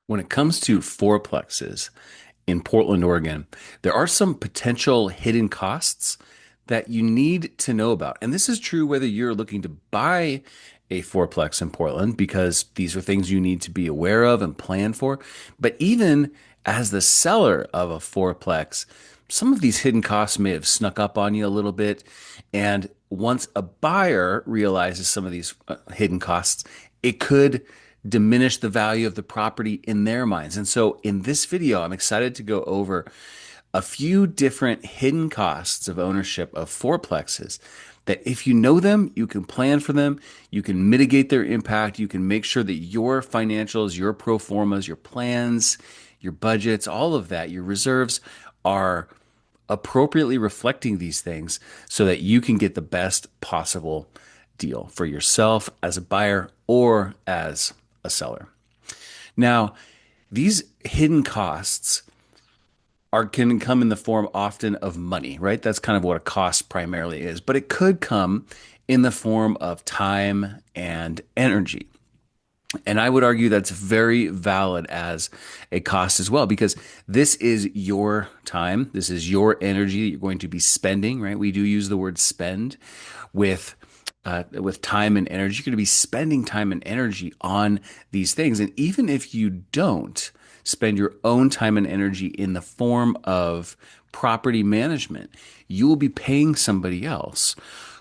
When it comes to fourplexes in Portland, Oregon, there are some potential hidden costs that you need to know about. And this is true whether you're looking to buy a fourplex in Portland, because these are things you need to be aware of and plan for. But even as the seller of a fourplex, some of these hidden costs may have snuck up on you a little bit. And once a buyer realizes some of these hidden costs, it could diminish the value of the property in their minds. And so in this video, I'm excited to go over a few different hidden costs of ownership of fourplexes that if you know them, you can plan for them, you can mitigate their impact, you can make sure that your financials, your pro formas, your plans, your budgets, all of that, your reserves are appropriately reflecting these things so that you can get the best possible deal for yourself as a buyer or as a seller. Now, these hidden costs can come in the form often of money, right? That's kind of what a cost primarily is, but it could come in the form of time and energy. And I would argue that's very valid as a cost as well, because this is your time. This is your energy that you're going to be spending, right? We do use the word spend with time and energy. You're going to be spending time and energy on these things. And even if you don't spend your own time and energy in the form of property management, you will be paying somebody else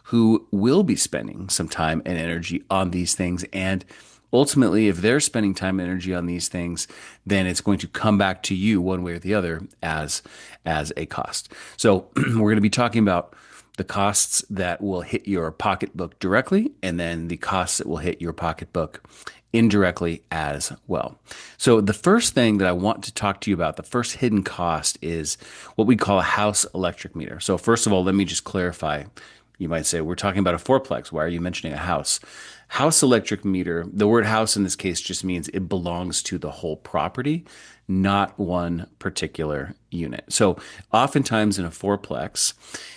who will be spending some time and energy on these things. And ultimately, if they're spending time and energy on these things, then it's going to come back to you one way or the other as a cost. So we're going to be talking about the costs that will hit your pocketbook directly, and then the costs that will hit your pocketbook indirectly as well. So the first thing that I want to talk to you about, the first hidden cost, is what we call a house electric meter. So first of all, let me just clarify. You might say, we're talking about a fourplex. Why are you mentioning a house? House electric meter, the word house in this case just means it belongs to the whole property, not one particular unit. So oftentimes in a fourplex,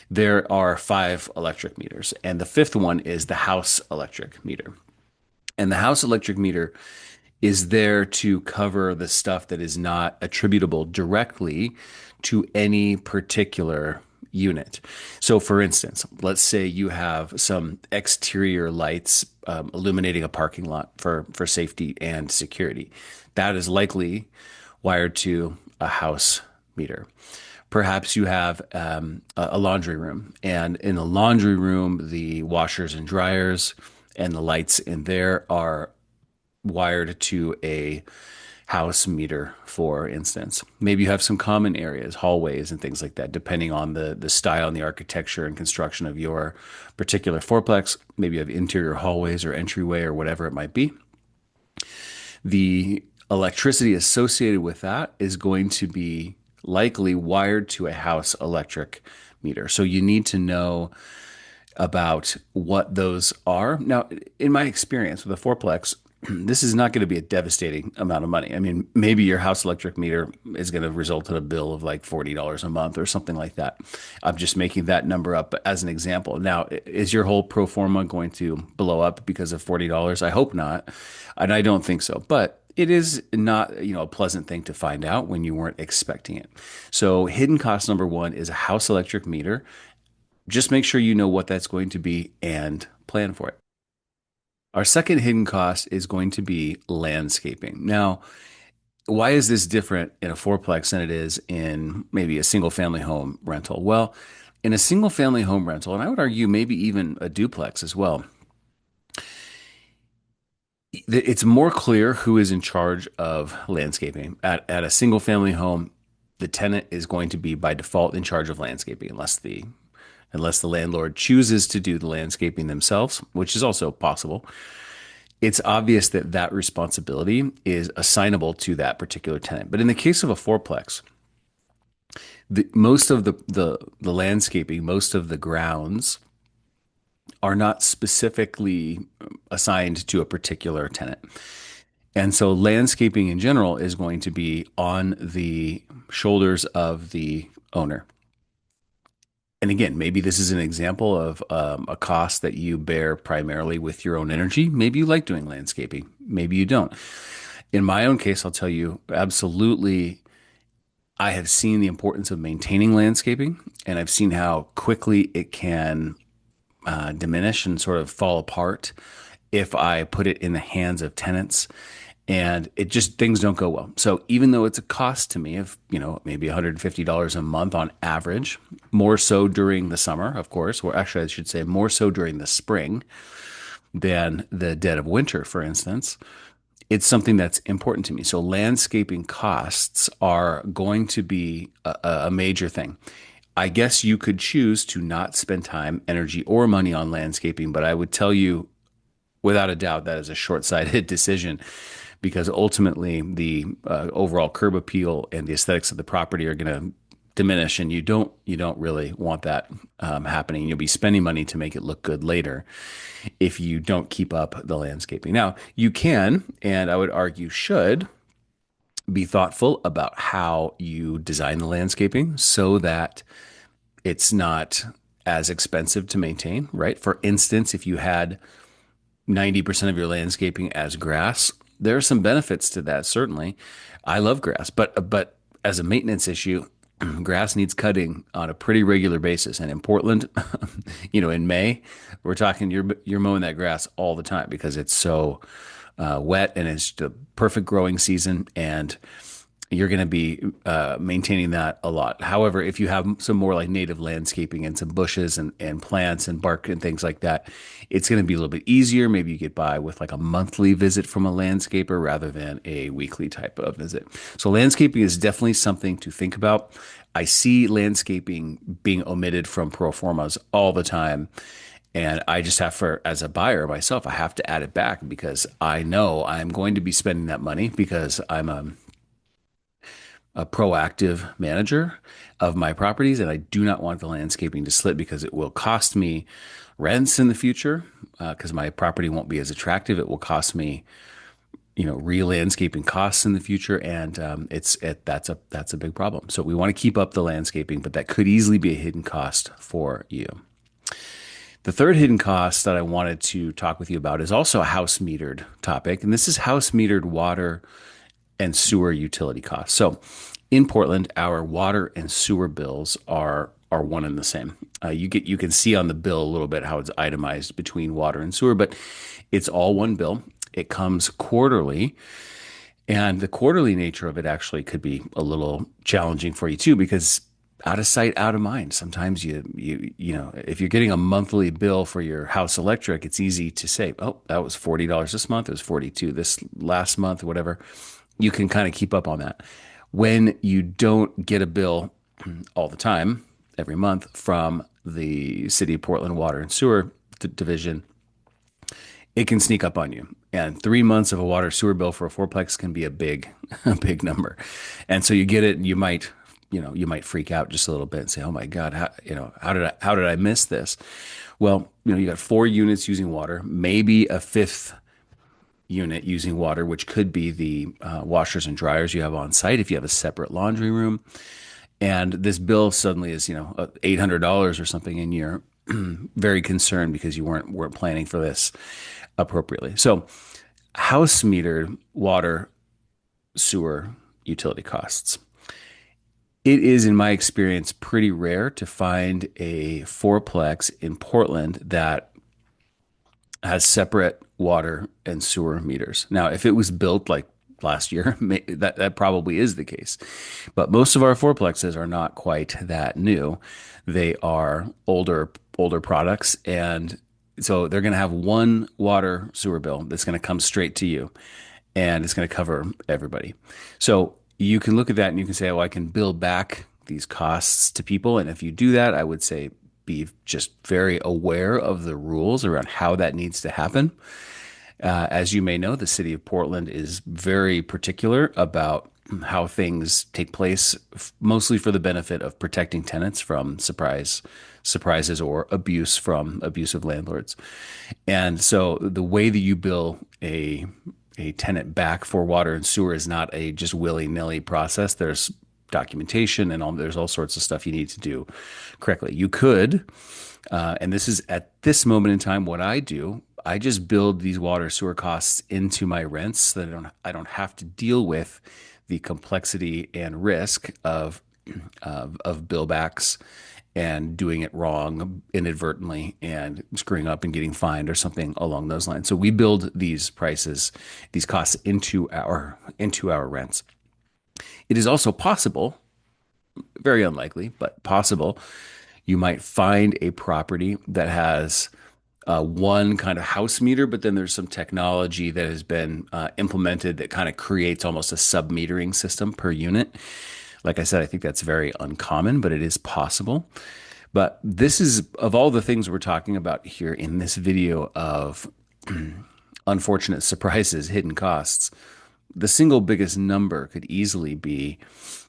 there are five electric meters, and the fifth one is the house electric meter. And the house electric meter is there to cover the stuff that is not attributable directly to any particular unit. So, for instance, let's say you have some exterior lights illuminating a parking lot for safety and security. That is likely wired to a house meter. Perhaps you have a laundry room, and in the laundry room, the washers and dryers and the lights in there are wired to a house meter, for instance. Maybe you have some common areas, hallways, and things like that, depending on the style and the architecture and construction of your particular fourplex. Maybe you have interior hallways or entryway or whatever it might be. The electricity associated with that is going to be likely wired to a house electric meter. So you need to know about what those are. Now, in my experience with a fourplex, this is not going to be a devastating amount of money. I mean, maybe your house electric meter is going to result in a bill of like $40 a month or something like that. I'm just making that number up as an example. Now, is your whole pro forma going to blow up because of $40? I hope not. And I don't think so. But it is not, a pleasant thing to find out when you weren't expecting it. So, hidden cost number one is a house electric meter. Just make sure you know what that's going to be and plan for it. Our second hidden cost is going to be landscaping. Now, why is this different in a fourplex than it is in maybe a single family home rental? Well, in a single family home rental, and I would argue maybe even a duplex as well, it's more clear who is in charge of landscaping. At a single family home, the tenant is going to be by default in charge of landscaping unless the landlord chooses to do the landscaping themselves, which is also possible. It's obvious that that responsibility is assignable to that particular tenant. But in the case of a fourplex, most of the landscaping, most of the grounds are not specifically assigned to a particular tenant. And so landscaping in general is going to be on the shoulders of the owner. And again, maybe this is an example of a cost that you bear primarily with your own energy. Maybe you like doing landscaping. Maybe you don't. In my own case, I'll tell you absolutely, I have seen the importance of maintaining landscaping, and I've seen how quickly it can diminish and sort of fall apart if I put it in the hands of tenants. And it just things don't go well. So even though it's a cost to me of, maybe $150 a month on average, more so during the summer, of course, or actually I should say more so during the spring than the dead of winter, for instance, it's something that's important to me. So landscaping costs are going to be a major thing. I guess you could choose to not spend time, energy, or money on landscaping, but I would tell you without a doubt that is a short-sighted decision because ultimately the overall curb appeal and the aesthetics of the property are going to diminish, and you don't really want that happening. You'll be spending money to make it look good later if you don't keep up the landscaping. Now, you can, and I would argue should, be thoughtful about how you design the landscaping so that it's not as expensive to maintain, right? For instance, if you had 90% of your landscaping as grass, there are some benefits to that, certainly. I love grass, but as a maintenance issue, grass needs cutting on a pretty regular basis. And in Portland, in May, we're talking you're mowing that grass all the time because it's so wet and it's the perfect growing season, and you're going to be maintaining that a lot. However, if you have some more like native landscaping and some bushes and plants and bark and things like that, it's going to be a little bit easier. Maybe you get by with like a monthly visit from a landscaper rather than a weekly type of visit. So landscaping is definitely something to think about. I see landscaping being omitted from pro formas all the time. And I just have as a buyer myself, I have to add it back because I know I'm going to be spending that money because I'm a proactive manager of my properties, and I do not want the landscaping to slip because it will cost me rents in the future because my property won't be as attractive. It will cost me, re-landscaping costs in the future, and that's a big problem. So we want to keep up the landscaping, but that could easily be a hidden cost for you. The third hidden cost that I wanted to talk with you about is also a house metered topic, and this is house metered water and sewer utility costs. So in Portland, our water and sewer bills are one and the same. You can see on the bill a little bit how it's itemized between water and sewer, but it's all one bill. It comes quarterly, and the quarterly nature of it actually could be a little challenging for you too, because out of sight, out of mind. Sometimes if you're getting a monthly bill for your house electric, it's easy to say, oh, that was $40 this month. It was 42 this last month, whatever. You can kind of keep up on that. When you don't get a bill all the time, every month from the City of Portland Water and Sewer Division, it can sneak up on you. And 3 months of a water sewer bill for a fourplex can be a big, a big number. And so you get it, and you might freak out just a little bit and say, "Oh my God, how did I miss this?" Well, you got 4 units using water, maybe a fifth unit using water, which could be the washers and dryers you have on site if you have a separate laundry room. And this bill suddenly is, $800 or something, and you're very concerned because you weren't planning for this appropriately. So, house metered water, sewer, utility costs. It is, in my experience, pretty rare to find a fourplex in Portland that has separate water and sewer meters. Now, if it was built like last year, that probably is the case. But most of our fourplexes are not quite that new. They are older products, and so they're going to have one water sewer bill that's going to come straight to you, and it's going to cover everybody. So you can look at that and you can say, "Oh, I can bill back these costs to people." And if you do that, I would say be just very aware of the rules around how that needs to happen. As you may know, the city of Portland is very particular about how things take place, mostly for the benefit of protecting tenants from surprises or abuse from abusive landlords. And so the way that you bill a tenant back for water and sewer is not a just willy-nilly process. There's documentation and there's all sorts of stuff you need to do correctly. You could, and this is at this moment in time what I do, I just build these water sewer costs into my rents so that I don't have to deal with the complexity and risk of bill backs and doing it wrong inadvertently and screwing up and getting fined or something along those lines. So we build these prices, these costs into our rents. It is also possible, very unlikely, but possible, you might find a property that has one kind of house meter, but then there's some technology that has been implemented that kind of creates almost a sub metering system per unit. Like I said, I think that's very uncommon, but it is possible. But this is, of all the things we're talking about here in this video of unfortunate surprises, hidden costs, the single biggest number could easily be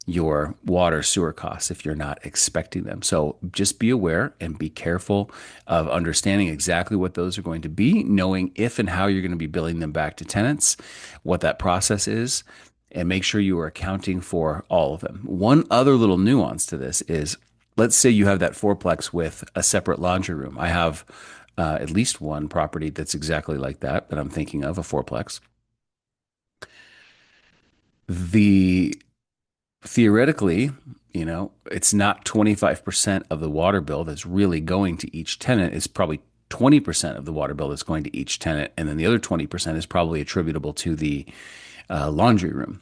your water sewer costs if you're not expecting them. So just be aware and be careful of understanding exactly what those are going to be, knowing if and how you're going to be billing them back to tenants, what that process is, and make sure you are accounting for all of them. One other little nuance to this is, let's say you have that fourplex with a separate laundry room. I have at least one property that's exactly like that I'm thinking of, a fourplex. The theoretically, it's not 25% of the water bill that's really going to each tenant. It's probably 20% of the water bill that's going to each tenant. And then the other 20% is probably attributable to the laundry room.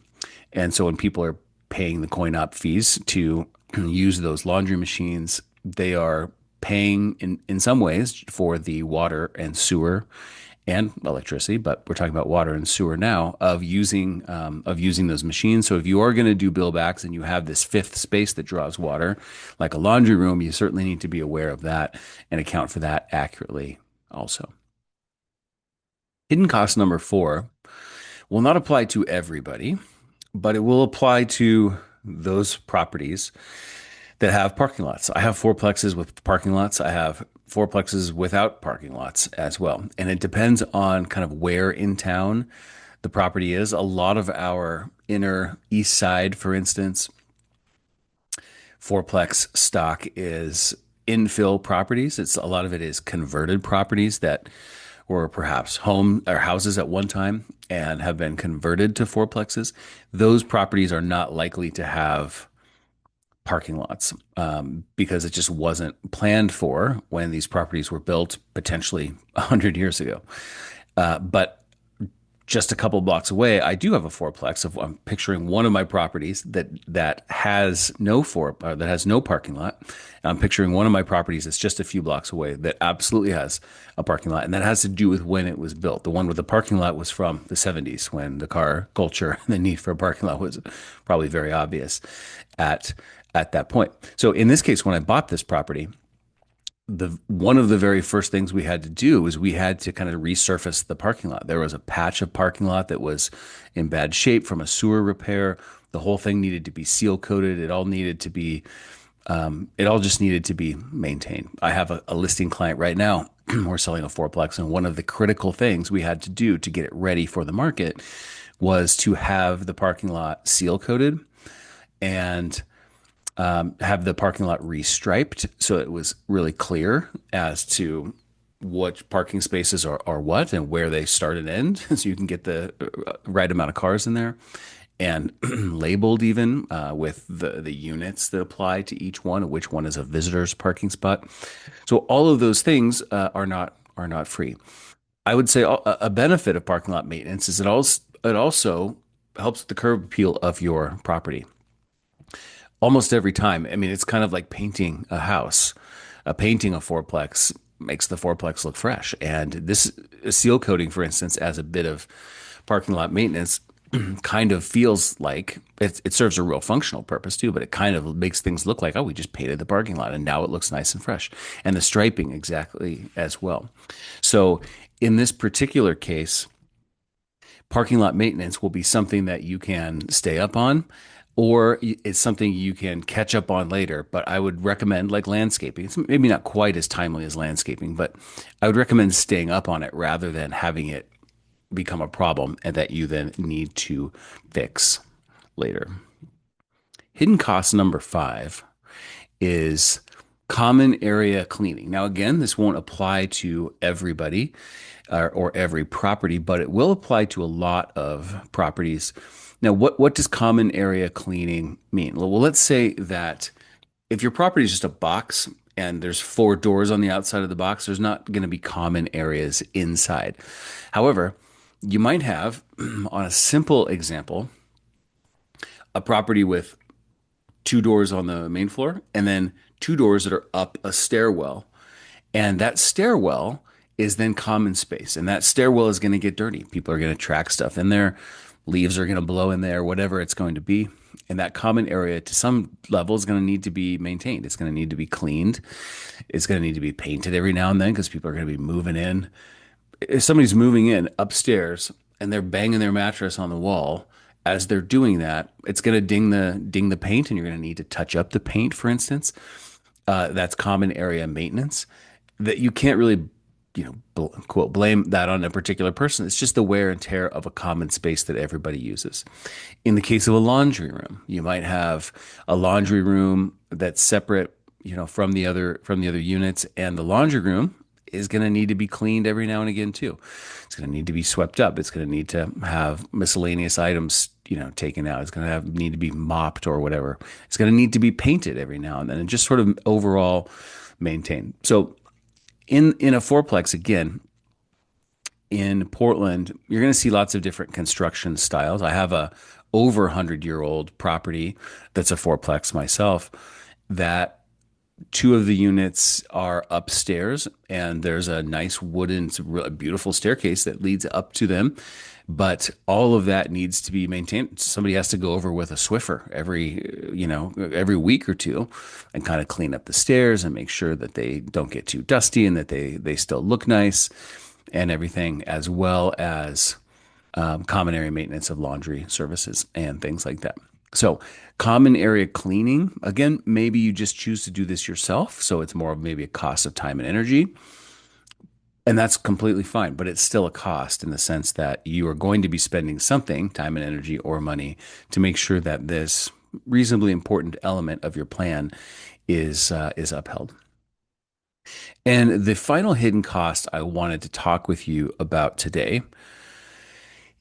And so when people are paying the coin op fees to use those laundry machines, they are paying in some ways for the water and sewer and electricity, but we're talking about water and sewer now of using those machines. So if you are going to do bill backs and you have this fifth space that draws water, like a laundry room, you certainly need to be aware of that and account for that accurately also. Hidden cost number 4 will not apply to everybody, but it will apply to those properties that have parking lots. I have fourplexes with parking lots. I have fourplexes without parking lots as well. And it depends on kind of where in town the property is. A lot of our inner east side, for instance, fourplex stock is infill properties. A lot of it is converted properties that were perhaps home or houses at one time and have been converted to fourplexes. Those properties are not likely to have parking lots because it just wasn't planned for when these properties were built potentially 100 years ago. But just a couple blocks away, I do have a fourplex. I'm picturing one of my properties that has no parking lot. And I'm picturing one of my properties that's just a few blocks away that absolutely has a parking lot, and that has to do with when it was built. The one with the parking lot was from the 70s, when the car culture and the need for a parking lot was probably very obvious at that point. So in this case, when I bought this property, the one of the very first things we had to do was we had to kind of resurface the parking lot. There was a patch of parking lot that was in bad shape from a sewer repair. The whole thing needed to be seal coated. It all just needed to be maintained. I have a listing client right now. We're selling a fourplex, and one of the critical things we had to do to get it ready for the market was to have the parking lot seal coated and have the parking lot restriped so it was really clear as to what parking spaces are what and where they start and end, so you can get the right amount of cars in there, and labeled even with the units that apply to each one, which one is a visitor's parking spot. So all of those things are not free. I would say a benefit of parking lot maintenance is it also helps the curb appeal of your property almost every time. I mean, it's kind of like painting a house. Painting a fourplex makes the fourplex look fresh. And this seal coating, for instance, as a bit of parking lot maintenance, kind of feels like it serves a real functional purpose too, but it kind of makes things look like, oh, we just painted the parking lot and now it looks nice and fresh. And the striping exactly as well. So in this particular case, parking lot maintenance will be something that you can stay up on, or it's something you can catch up on later. But I would recommend, like landscaping, it's maybe not quite as timely as landscaping, but I would recommend staying up on it rather than having it become a problem and that you then need to fix later. Hidden cost number 5 is Common area cleaning. Now, again, this won't apply to everybody or every property, but it will apply to a lot of properties. Now, what does common area cleaning mean? Well, let's say that if your property is just a box and there's four doors on the outside of the box, there's not going to be common areas inside. However, you might have, on a simple example, a property with two doors on the main floor and then two doors that are up a stairwell. And that stairwell is then common space. And that stairwell is going to get dirty. People are going to track stuff in there. Leaves are going to blow in there, whatever it's going to be. And that common area to some level is going to need to be maintained. It's going to need to be cleaned. It's going to need to be painted every now and then because people are going to be moving in. If somebody's moving in upstairs and they're banging their mattress on the wall, as they're doing that, it's going to ding the paint, and you're going to need to touch up the paint, for instance. That's common area maintenance that you can't really, quote, blame that on a particular person. It's just the wear and tear of a common space that everybody uses. In the case of a laundry room, you might have a laundry room that's separate, from the other units, and the laundry room is going to need to be cleaned every now and again too. It's going to need to be swept up. It's going to need to have miscellaneous items, taken out. It's going to need to be mopped or whatever. It's going to need to be painted every now and then, and just sort of overall maintained. So in a fourplex, again, in Portland, you're going to see lots of different construction styles. I have a over 100-year-old property that's a fourplex myself, that two of the units are upstairs, and there's a nice wooden, it's a really beautiful staircase that leads up to them. But all of that needs to be maintained. Somebody has to go over with a Swiffer every week or two and kind of clean up the stairs and make sure that they don't get too dusty and that they still look nice and everything, as well as common area maintenance of laundry services and things like that. So, common area cleaning, again, maybe you just choose to do this yourself. So, it's more of maybe a cost of time and energy. And that's completely fine, but it's still a cost in the sense that you are going to be spending something, time and energy or money, to make sure that this reasonably important element of your plan is upheld. And the final hidden cost I wanted to talk with you about today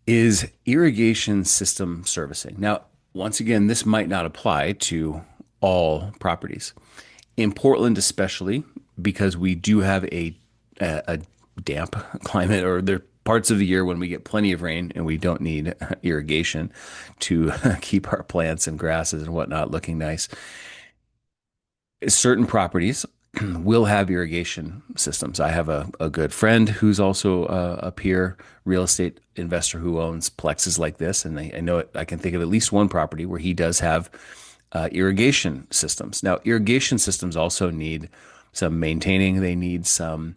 is irrigation system servicing. Now, once again, this might not apply to all properties. In Portland, especially, because we do have a damp climate, or there are parts of the year when we get plenty of rain and we don't need irrigation to keep our plants and grasses and whatnot looking nice. Certain properties will have irrigation systems. I have a good friend who's also a peer real estate investor who owns plexes like this, and I know I can think of at least one property where he does have irrigation systems. Now, irrigation systems also need some maintaining. They need some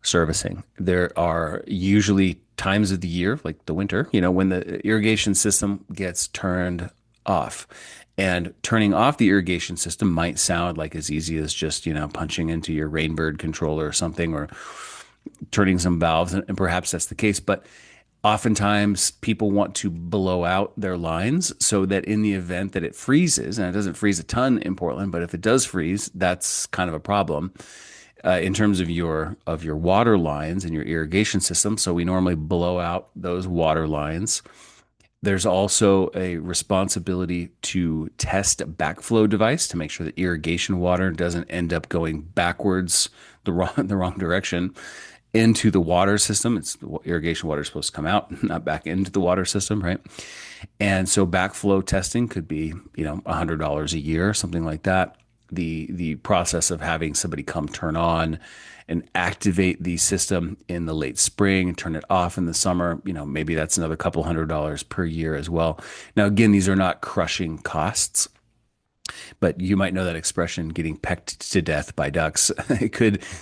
servicing. There are usually times of the year, like the winter, when the irrigation system gets turned off. And turning off the irrigation system might sound like as easy as just, punching into your Rainbird controller or something, or turning some valves, and perhaps that's the case. But oftentimes people want to blow out their lines so that in the event that it freezes, and it doesn't freeze a ton in Portland, but if it does freeze, that's kind of a problem in terms of your water lines and your irrigation system. So we normally blow out those water lines. There's also a responsibility to test a backflow device to make sure that irrigation water doesn't end up going backwards the wrong direction into the water system. It's the irrigation water is supposed to come out, not back into the water system, right? And so backflow testing could be, $100 a year, something like that. The process of having somebody come turn on and activate the system in the late spring, turn it off in the summer, maybe that's another couple $100 per year as well. Now, again, these are not crushing costs, but you might know that expression, getting pecked to death by ducks.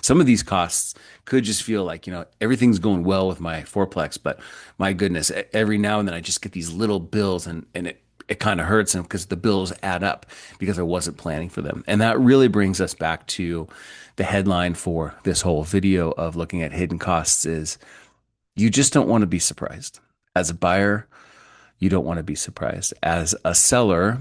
Some of these costs could just feel like, everything's going well with my fourplex, but my goodness, every now and then I just get these little bills, and it kind of hurts them because the bills add up because I wasn't planning for them. And that really brings us back to the headline for this whole video of looking at hidden costs is you just don't want to be surprised. As a buyer, you don't want to be surprised. As a seller,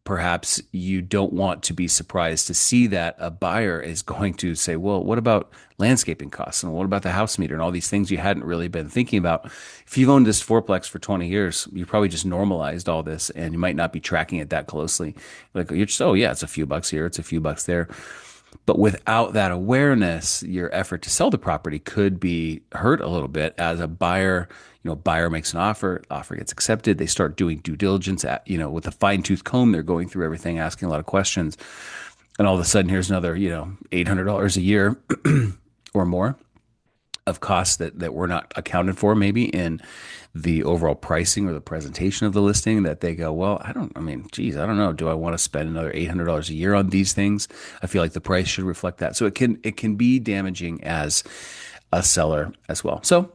perhaps you don't want to be surprised to see that a buyer is going to say, well, what about landscaping costs? And what about the house meter and all these things you hadn't really been thinking about? If you've owned this fourplex for 20 years, you probably just normalized all this and you might not be tracking it that closely. Like you're just, oh yeah, it's a few bucks here, it's a few bucks there. But without that awareness, your effort to sell the property could be hurt a little bit as a buyer. Buyer makes an offer, offer gets accepted. They start doing due diligence with a fine tooth comb. They're going through everything, asking a lot of questions. And all of a sudden, here's another, $800 a year or more of costs that were not accounted for maybe in the overall pricing or the presentation of the listing, that they go, well, geez, I don't know. Do I want to spend another $800 a year on these things? I feel like the price should reflect that. So it can be damaging as a seller as well. So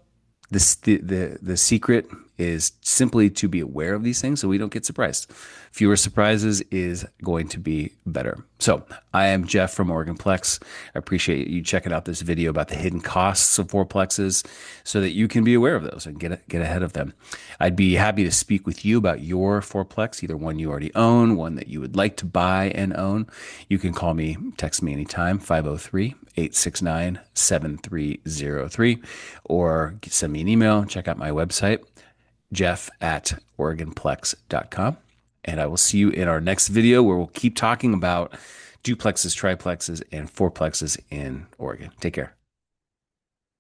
the secret is simply to be aware of these things so we don't get surprised. Fewer surprises is going to be better. So I am Jeff from Oregon Plex. I appreciate you checking out this video about the hidden costs of fourplexes so that you can be aware of those and get ahead of them. I'd be happy to speak with you about your fourplex, either one you already own, one that you would like to buy and own. You can call me, text me anytime, 503-869-7303, or send me an email. Check out my website, jeff@oregonplex.com. And I will see you in our next video where we'll keep talking about duplexes, triplexes, and fourplexes in Oregon. Take care.